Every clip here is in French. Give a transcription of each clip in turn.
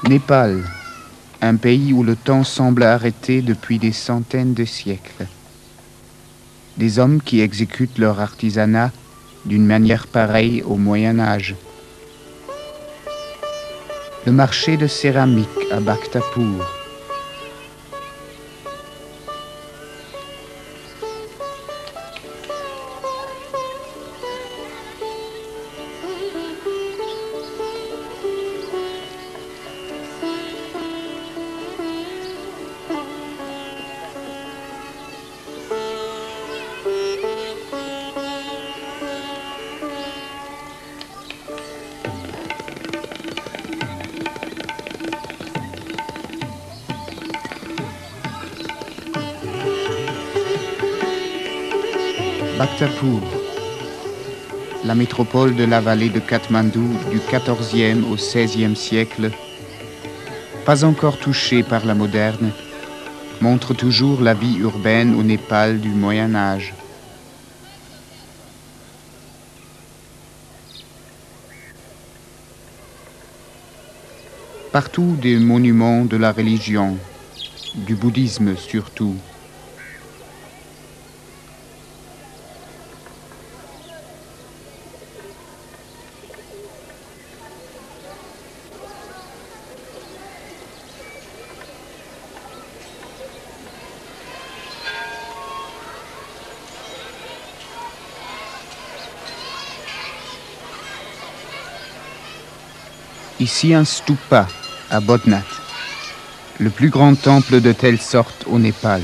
Népal, un pays où le temps semble arrêté depuis des centaines de siècles. Des hommes qui exécutent leur artisanat d'une manière pareille au Moyen Âge. Le marché de céramique à Bhaktapur. Bhaktapur, la métropole de la vallée de Katmandou du XIVe au XVIe siècle, pas encore touchée par la moderne, montre toujours la vie urbaine au Népal du Moyen Âge. Partout des monuments de la religion, du bouddhisme surtout. Ici un stupa à Bodhnath, le plus grand temple de telle sorte au Népal.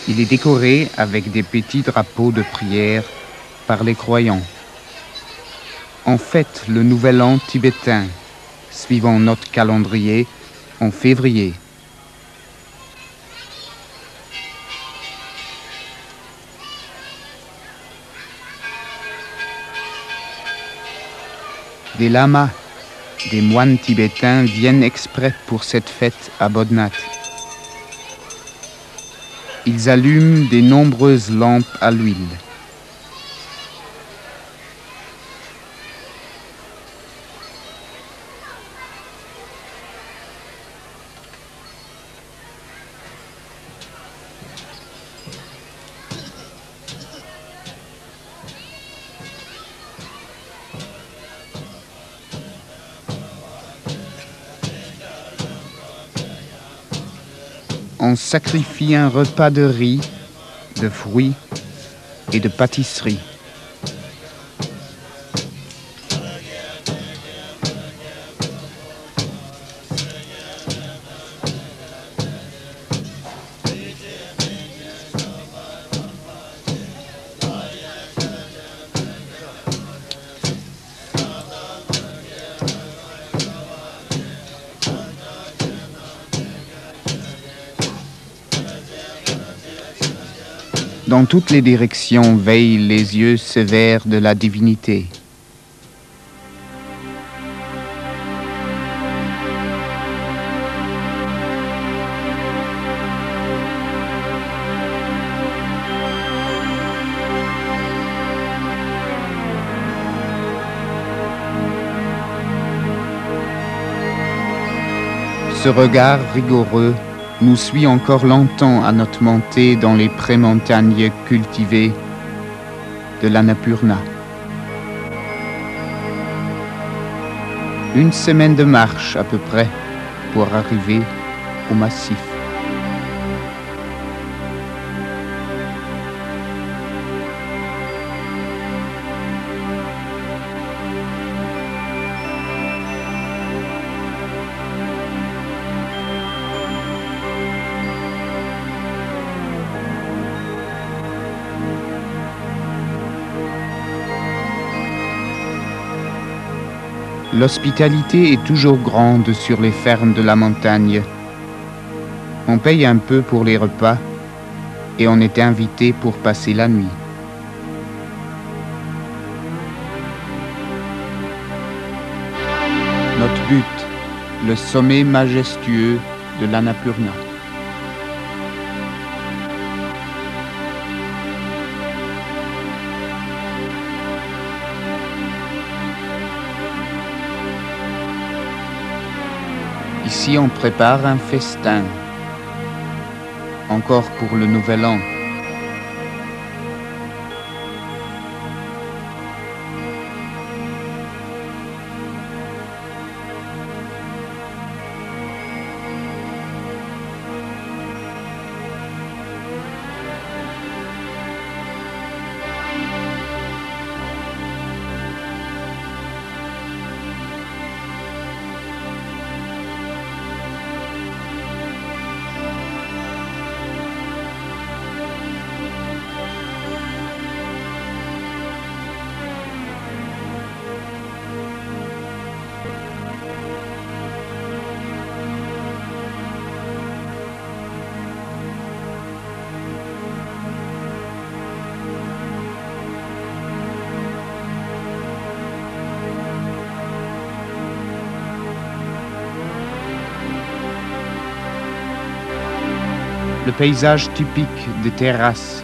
Il est décoré avec des petits drapeaux de prière par les croyants. On fête le nouvel an tibétain, suivant notre calendrier, en février. Des lamas, des moines tibétains viennent exprès pour cette fête à Bodhnath. Ils allument de nombreuses lampes à l'huile. On sacrifie un repas de riz, de fruits et de pâtisseries. Dans toutes les directions veillent les yeux sévères de la divinité. Ce regard rigoureux nous suit encore longtemps à notre montée dans les pré-montagnes cultivées de l'Annapurna. Une semaine de marche à peu près pour arriver au massif. L'hospitalité est toujours grande sur les fermes de la montagne. On paye un peu pour les repas et on est invité pour passer la nuit. Notre but, le sommet majestueux de l'Annapurna. Ici, on prépare un festin, encore pour le nouvel an. Le paysage typique des terrasses,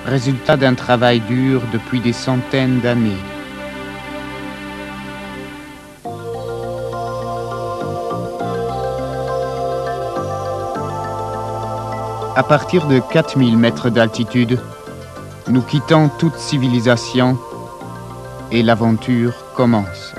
résultat d'un travail dur depuis des centaines d'années. À partir de 4000 mètres d'altitude, nous quittons toute civilisation et l'aventure commence.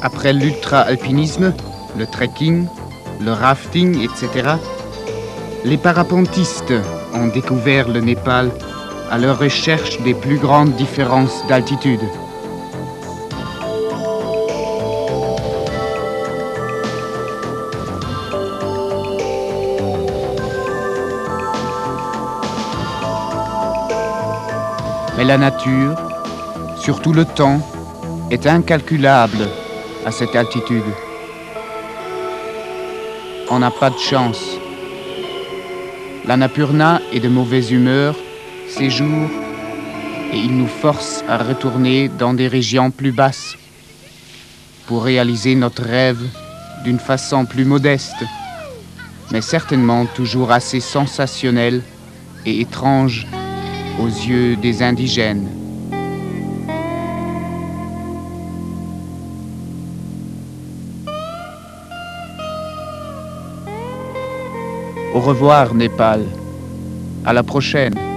Après l'ultra-alpinisme, le trekking, le rafting, etc., les parapentistes ont découvert le Népal à leur recherche des plus grandes différences d'altitude. Mais la nature, surtout le temps, est incalculable à cette altitude. On n'a pas de chance. L'Annapurna est de mauvaise humeur ces jours et il nous force à retourner dans des régions plus basses pour réaliser notre rêve d'une façon plus modeste, mais certainement toujours assez sensationnelle et étrange aux yeux des indigènes. Au revoir, Népal. À la prochaine.